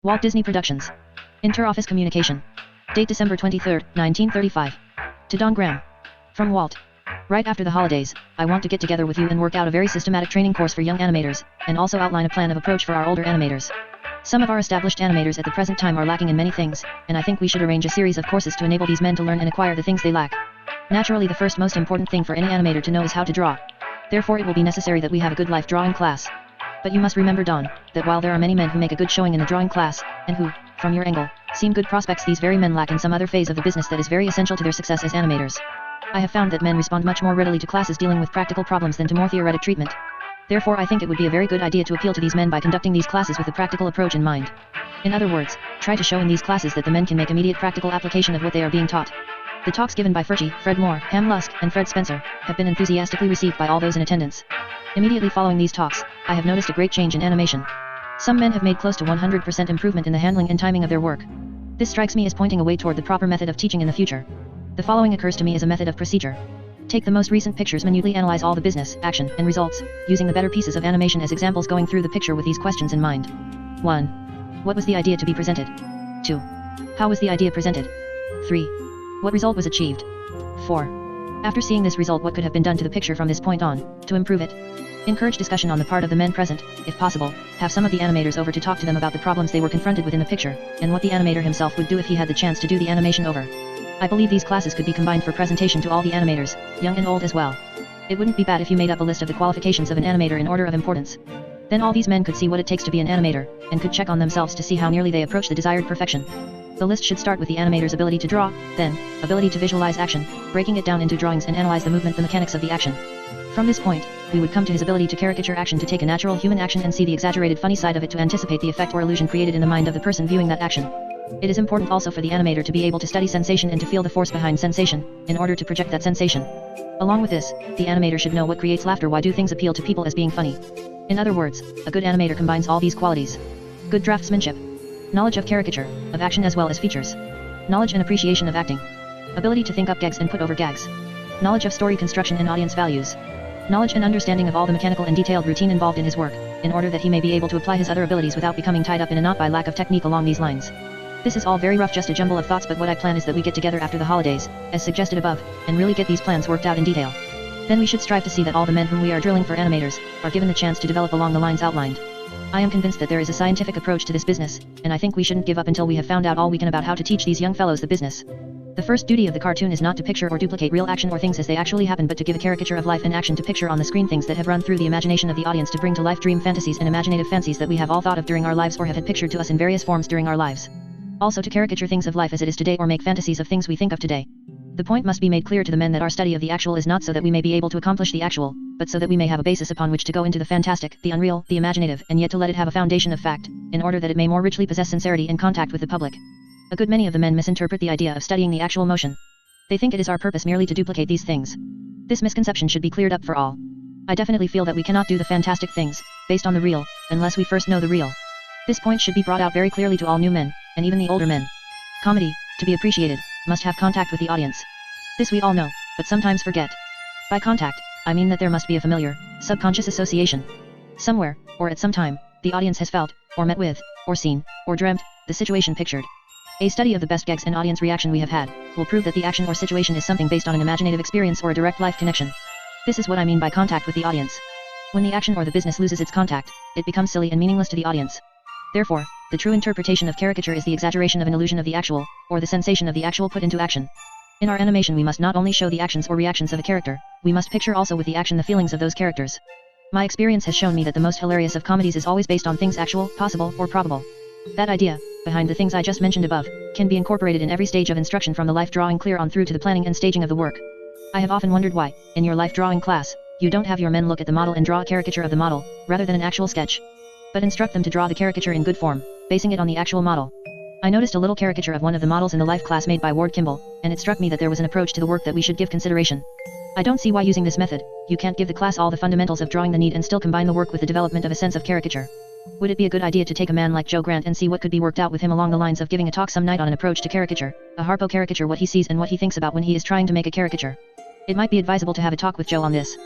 Walt Disney Productions. Inter-Office Communication. Date December 23, 1935. To Don Graham. From Walt. Right after the holidays, I want to get together with you and work out a very systematic training course for young animators, and also outline a plan of approach for our older animators. Some of our established animators at the present time are lacking in many things, and I think we should arrange a series of courses to enable these men to learn and acquire the things they lack. Naturally, the first most important thing for any animator to know is how to draw. Therefore, it will be necessary that we have a good life drawing class. But you must remember, Don, that while there are many men who make a good showing in the drawing class, and who, from your angle, seem good prospects, these very men lack in some other phase of the business that is very essential to their success as animators. I have found that men respond much more readily to classes dealing with practical problems than to more theoretic treatment. Therefore, I think it would be a very good idea to appeal to these men by conducting these classes with a practical approach in mind. In other words, try to show in these classes that the men can make immediate practical application of what they are being taught. The talks given by Furchie, Fred Moore, Ham Lusk, and Fred Spencer have been enthusiastically received by all those in attendance. Immediately following these talks, I have noticed a great change in animation. Some men have made close to 100% improvement in the handling and timing of their work. This strikes me as pointing a way toward the proper method of teaching in the future. The following occurs to me as a method of procedure. Take the most recent pictures, minutely analyze all the business, action, and results, using the better pieces of animation as examples, going through the picture with these questions in mind. 1. What was the idea to be presented? 2. How was the idea presented? 3. What result was achieved? 4. After seeing this result, what could have been done to the picture from this point on, to improve it? Encourage discussion on the part of the men present. If possible, have some of the animators over to talk to them about the problems they were confronted with in the picture, and what the animator himself would do if he had the chance to do the animation over. I believe these classes could be combined for presentation to all the animators, young and old as well. It wouldn't be bad if you made up a list of the qualifications of an animator in order of importance. Then all these men could see what it takes to be an animator, and could check on themselves to see how nearly they approach the desired perfection. The list should start with the animator's ability to draw, then, ability to visualize action, breaking it down into drawings and analyze the movement, the mechanics of the action. From this point, we would come to his ability to caricature action, to take a natural human action and see the exaggerated funny side of it, to anticipate the effect or illusion created in the mind of the person viewing that action. It is important also for the animator to be able to study sensation and to feel the force behind sensation, in order to project that sensation. Along with this, the animator should know what creates laughter, why do things appeal to people as being funny. In other words, a good animator combines all these qualities. Good draftsmanship. Knowledge of caricature, of action as well as features. Knowledge and appreciation of acting. Ability to think up gags and put over gags. Knowledge of story construction and audience values. Knowledge and understanding of all the mechanical and detailed routine involved in his work, in order that he may be able to apply his other abilities without becoming tied up in a knot by lack of technique along these lines. This is all very rough, just a jumble of thoughts, but what I plan is that we get together after the holidays, as suggested above, and really get these plans worked out in detail. Then we should strive to see that all the men whom we are drilling for animators, are given the chance to develop along the lines outlined. I am convinced that there is a scientific approach to this business, and I think we shouldn't give up until we have found out all we can about how to teach these young fellows the business. The first duty of the cartoon is not to picture or duplicate real action or things as they actually happen, but to give a caricature of life and action, to picture on the screen things that have run through the imagination of the audience, to bring to life dream fantasies and imaginative fancies that we have all thought of during our lives or have had pictured to us in various forms during our lives. Also to caricature things of life as it is today, or make fantasies of things we think of today. The point must be made clear to the men that our study of the actual is not so that we may be able to accomplish the actual, but so that we may have a basis upon which to go into the fantastic, the unreal, the imaginative, and yet to let it have a foundation of fact, in order that it may more richly possess sincerity in contact with the public. A good many of the men misinterpret the idea of studying the actual motion. They think it is our purpose merely to duplicate these things. This misconception should be cleared up for all. I definitely feel that we cannot do the fantastic things, based on the real, unless we first know the real. This point should be brought out very clearly to all new men, and even the older men. Comedy, to be appreciated, must have contact with the audience. This we all know, but sometimes forget. By contact, I mean that there must be a familiar, subconscious association. Somewhere, or at some time, the audience has felt, or met with, or seen, or dreamt, the situation pictured. A study of the best gags and audience reaction we have had, will prove that the action or situation is something based on an imaginative experience or a direct life connection. This is what I mean by contact with the audience. When the action or the business loses its contact, it becomes silly and meaningless to the audience. Therefore, the true interpretation of caricature is the exaggeration of an illusion of the actual, or the sensation of the actual put into action. In our animation we must not only show the actions or reactions of a character, we must picture also with the action the feelings of those characters. My experience has shown me that the most hilarious of comedies is always based on things actual, possible, or probable. That idea, behind the things I just mentioned above, can be incorporated in every stage of instruction, from the life drawing clear on through to the planning and staging of the work. I have often wondered why, in your life drawing class, you don't have your men look at the model and draw a caricature of the model, rather than an actual sketch. But instruct them to draw the caricature in good form, basing it on the actual model. I noticed a little caricature of one of the models in the life class made by Ward Kimball, and it struck me that there was an approach to the work that we should give consideration. I don't see why, using this method, you can't give the class all the fundamentals of drawing the need and still combine the work with the development of a sense of caricature. Would it be a good idea to take a man like Joe Grant and see what could be worked out with him along the lines of giving a talk some night on an approach to caricature, a Harpo caricature, what he sees and what he thinks about when he is trying to make a caricature? It might be advisable to have a talk with Joe on this.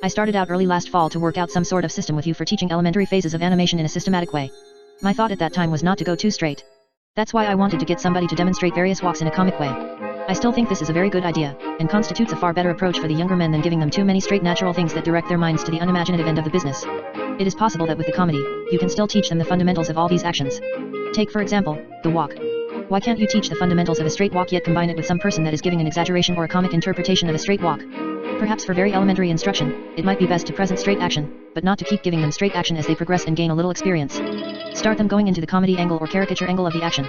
I started out early last fall to work out some sort of system with you for teaching elementary phases of animation in a systematic way. My thought at that time was not to go too straight. That's why I wanted to get somebody to demonstrate various walks in a comic way. I still think this is a very good idea, and constitutes a far better approach for the younger men than giving them too many straight natural things that direct their minds to the unimaginative end of the business. It is possible that with the comedy, you can still teach them the fundamentals of all these actions. Take for example, the walk. Why can't you teach the fundamentals of a straight walk yet combine it with some person that is giving an exaggeration or a comic interpretation of a straight walk? Perhaps for very elementary instruction, it might be best to present straight action, but not to keep giving them straight action as they progress and gain a little experience. Start them going into the comedy angle or caricature angle of the action.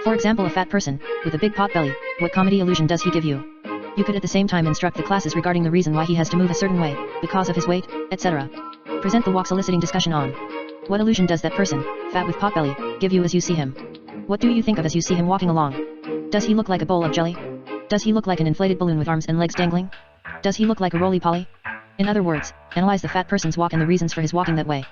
For example, a fat person, with a big pot belly, what comedy illusion does he give you? You could at the same time instruct the classes regarding the reason why he has to move a certain way, because of his weight, etc. Present the walk soliciting discussion on what illusion does that person, fat with pot belly, give you as you see him? What do you think of as you see him walking along? Does he look like a bowl of jelly? Does he look like an inflated balloon with arms and legs dangling? Does he look like a roly-poly? In other words, analyze the fat person's walk and the reasons for his walking that way.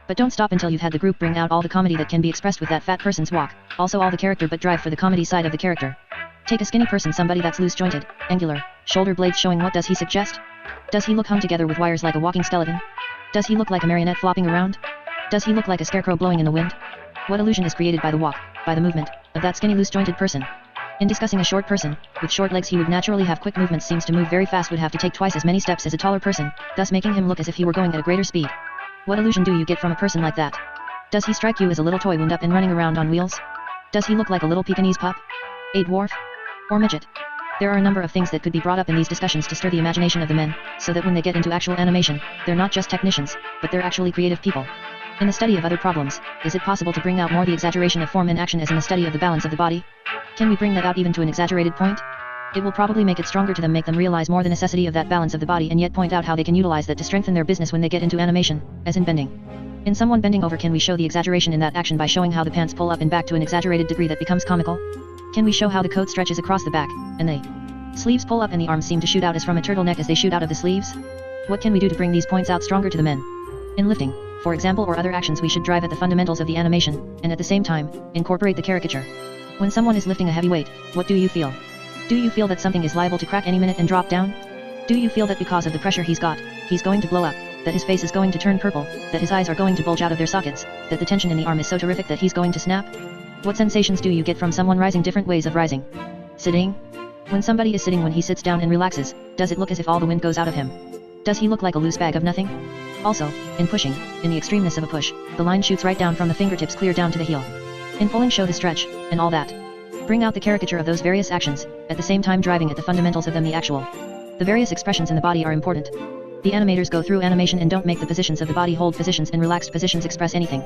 But don't stop until you've had the group bring out all the comedy that can be expressed with that fat person's walk, also all the character but drive for the comedy side of the character. Take a skinny person, somebody that's loose-jointed, angular, shoulder blades showing. What does he suggest? Does he look hung together with wires like a walking skeleton? Does he look like a marionette flopping around? Does he look like a scarecrow blowing in the wind? What illusion is created by the walk, by the movement, of that skinny loose-jointed person? In discussing a short person, with short legs he would naturally have quick movements, seems to move very fast, would have to take twice as many steps as a taller person, thus making him look as if he were going at a greater speed. What illusion do you get from a person like that? Does he strike you as a little toy wound up and running around on wheels? Does he look like a little Pekingese pup? A dwarf? Or midget? There are a number of things that could be brought up in these discussions to stir the imagination of the men, so that when they get into actual animation, they're not just technicians, but they're actually creative people. In the study of other problems, is it possible to bring out more the exaggeration of form and action as in the study of the balance of the body? Can we bring that out even to an exaggerated point? It will probably make it stronger to them, make them realize more the necessity of that balance of the body, and yet point out how they can utilize that to strengthen their business when they get into animation, as in bending. In someone bending over, can we show the exaggeration in that action by showing how the pants pull up and back to an exaggerated degree that becomes comical? Can we show how the coat stretches across the back, and the sleeves pull up and the arms seem to shoot out as from a turtleneck as they shoot out of the sleeves? What can we do to bring these points out stronger to the men? In lifting, for example, or other actions, we should drive at the fundamentals of the animation, and at the same time, incorporate the caricature. When someone is lifting a heavy weight, what do you feel? Do you feel that something is liable to crack any minute and drop down? Do you feel that because of the pressure he's got, he's going to blow up, that his face is going to turn purple, that his eyes are going to bulge out of their sockets, that the tension in the arm is so terrific that he's going to snap? What sensations do you get from someone rising? Different ways of rising. Sitting? When somebody is sitting, when he sits down and relaxes, does it look as if all the wind goes out of him? Does he look like a loose bag of nothing? Also, in pushing, in the extremeness of a push, the line shoots right down from the fingertips clear down to the heel. In pulling, show the stretch, and all that. Bring out the caricature of those various actions, at the same time driving at the fundamentals of them, the actual. The various expressions in the body are important. The animators go through animation and don't make the positions of the body hold positions and relaxed positions express anything.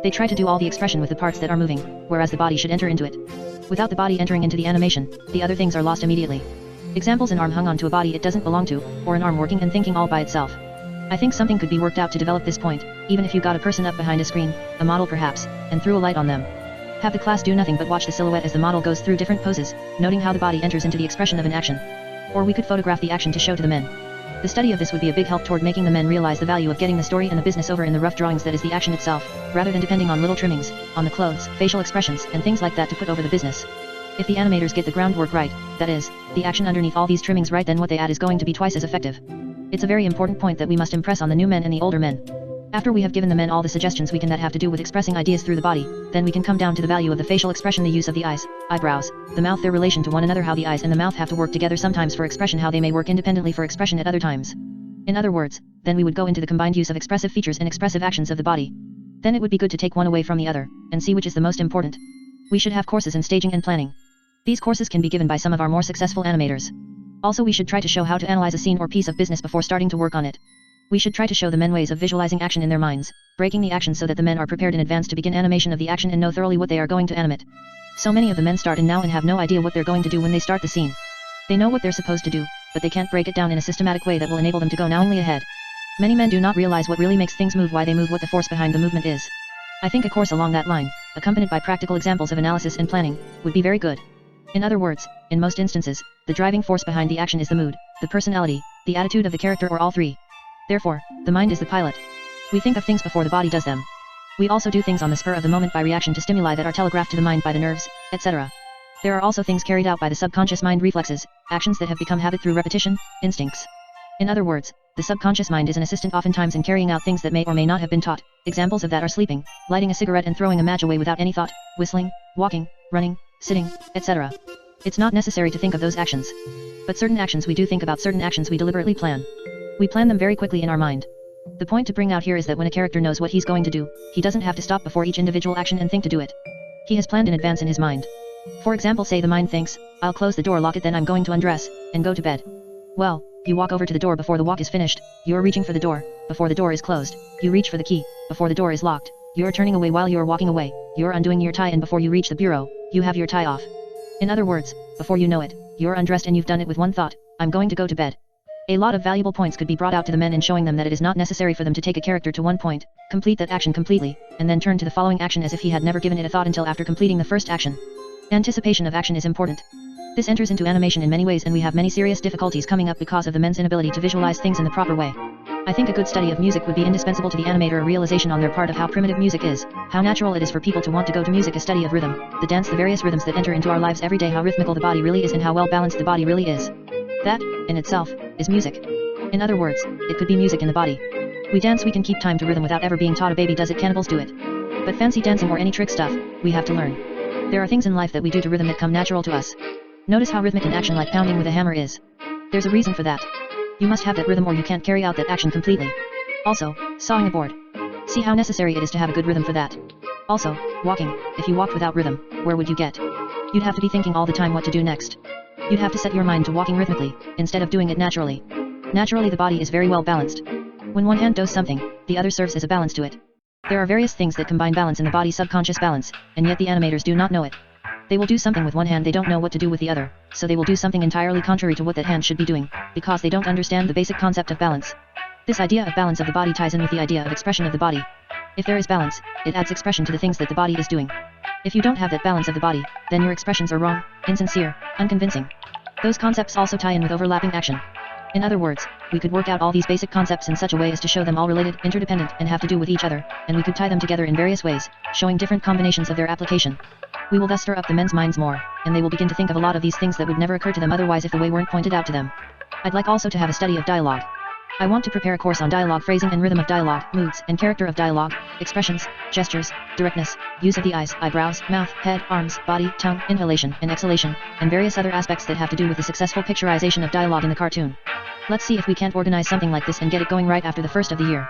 They try to do all the expression with the parts that are moving, whereas the body should enter into it. Without the body entering into the animation, the other things are lost immediately. Examples: an arm hung onto a body it doesn't belong to, or an arm working and thinking all by itself. I think something could be worked out to develop this point, even if you got a person up behind a screen, a model perhaps, and threw a light on them. Have the class do nothing but watch the silhouette as the model goes through different poses, noting how the body enters into the expression of an action. Or we could photograph the action to show to the men. The study of this would be a big help toward making the men realize the value of getting the story and the business over in the rough drawings that is the action itself, rather than depending on little trimmings, on the clothes, facial expressions, and things like that to put over the business. If the animators get the groundwork right, that is, the action underneath all these trimmings right, then what they add is going to be twice as effective. It's a very important point that we must impress on the new men and the older men. After we have given the men all the suggestions we can that have to do with expressing ideas through the body, then we can come down to the value of the facial expression, the use of the eyes, eyebrows, the mouth, their relation to one another, how the eyes and the mouth have to work together sometimes for expression, how they may work independently for expression at other times. In other words, then we would go into the combined use of expressive features and expressive actions of the body. Then it would be good to take one away from the other, and see which is the most important. We should have courses in staging and planning. These courses can be given by some of our more successful animators. Also, we should try to show how to analyze a scene or piece of business before starting to work on it. We should try to show the men ways of visualizing action in their minds, breaking the action so that the men are prepared in advance to begin animation of the action and know thoroughly what they are going to animate. So many of the men start in now and have no idea what they're going to do when they start the scene. They know what they're supposed to do, but they can't break it down in a systematic way that will enable them to go knowingly ahead. Many men do not realize what really makes things move, why they move, what the force behind the movement is. I think a course along that line, accompanied by practical examples of analysis and planning, would be very good. In other words, in most instances, the driving force behind the action is the mood, the personality, the attitude of the character, or all three. Therefore, the mind is the pilot. We think of things before the body does them. We also do things on the spur of the moment by reaction to stimuli that are telegraphed to the mind by the nerves, etc. There are also things carried out by the subconscious mind, reflexes, actions that have become habit through repetition, instincts. In other words, the subconscious mind is an assistant oftentimes in carrying out things that may or may not have been taught. Examples of that are sleeping, lighting a cigarette and throwing a match away without any thought, whistling, walking, running, sitting, etc. It's not necessary to think of those actions. But certain actions we do think about, certain actions we deliberately plan. We plan them very quickly in our mind. The point to bring out here is that when a character knows what he's going to do, he doesn't have to stop before each individual action and think to do it. He has planned in advance in his mind. For example, say the mind thinks, I'll close the door, lock it, then I'm going to undress, and go to bed. Well, you walk over to the door before the walk is finished, you're reaching for the door, before the door is closed, you reach for the key, before the door is locked, you're turning away while you're walking away, you're undoing your tie, and before you reach the bureau, you have your tie off. In other words, before you know it, you're undressed and you've done it with one thought, I'm going to go to bed. A lot of valuable points could be brought out to the men in showing them that it is not necessary for them to take a character to one point, complete that action completely, and then turn to the following action as if he had never given it a thought until after completing the first action. Anticipation of action is important. This enters into animation in many ways, and we have many serious difficulties coming up because of the men's inability to visualize things in the proper way. I think a good study of music would be indispensable to the animator, a realization on their part of how primitive music is, how natural it is for people to want to go to music, a study of rhythm, the dance, the various rhythms that enter into our lives every day, how rhythmical the body really is and how well balanced the body really is. That, in itself, is music. In other words, it could be music in the body. We dance, we can keep time to rhythm without ever being taught. A baby does it, cannibals do it. But fancy dancing or any trick stuff, we have to learn. There are things in life that we do to rhythm that come natural to us. Notice how rhythmic an action like pounding with a hammer is. There's a reason for that. You must have that rhythm or you can't carry out that action completely. Also, sawing a board. See how necessary it is to have a good rhythm for that. Also, walking, if you walked without rhythm, where would you get? You'd have to be thinking all the time what to do next. You'd have to set your mind to walking rhythmically, instead of doing it naturally. Naturally, the body is very well balanced. When one hand does something, the other serves as a balance to it. There are various things that combine balance in the body, subconscious balance, and yet the animators do not know it. They will do something with one hand, they don't know what to do with the other, so they will do something entirely contrary to what that hand should be doing, because they don't understand the basic concept of balance. This idea of balance of the body ties in with the idea of expression of the body. If there is balance, it adds expression to the things that the body is doing. If you don't have that balance of the body, then your expressions are wrong, insincere, unconvincing. Those concepts also tie in with overlapping action. In other words, we could work out all these basic concepts in such a way as to show them all related, interdependent, and have to do with each other, and we could tie them together in various ways, showing different combinations of their application. We will thus stir up the men's minds more, and they will begin to think of a lot of these things that would never occur to them otherwise if the way weren't pointed out to them. I'd like also to have a study of dialogue. I want to prepare a course on dialogue, phrasing and rhythm of dialogue, moods and character of dialogue, expressions, gestures, directness, use of the eyes, eyebrows, mouth, head, arms, body, tongue, inhalation and exhalation, and various other aspects that have to do with the successful picturization of dialogue in the cartoon. Let's see if we can't organize something like this and get it going right after the first of the year.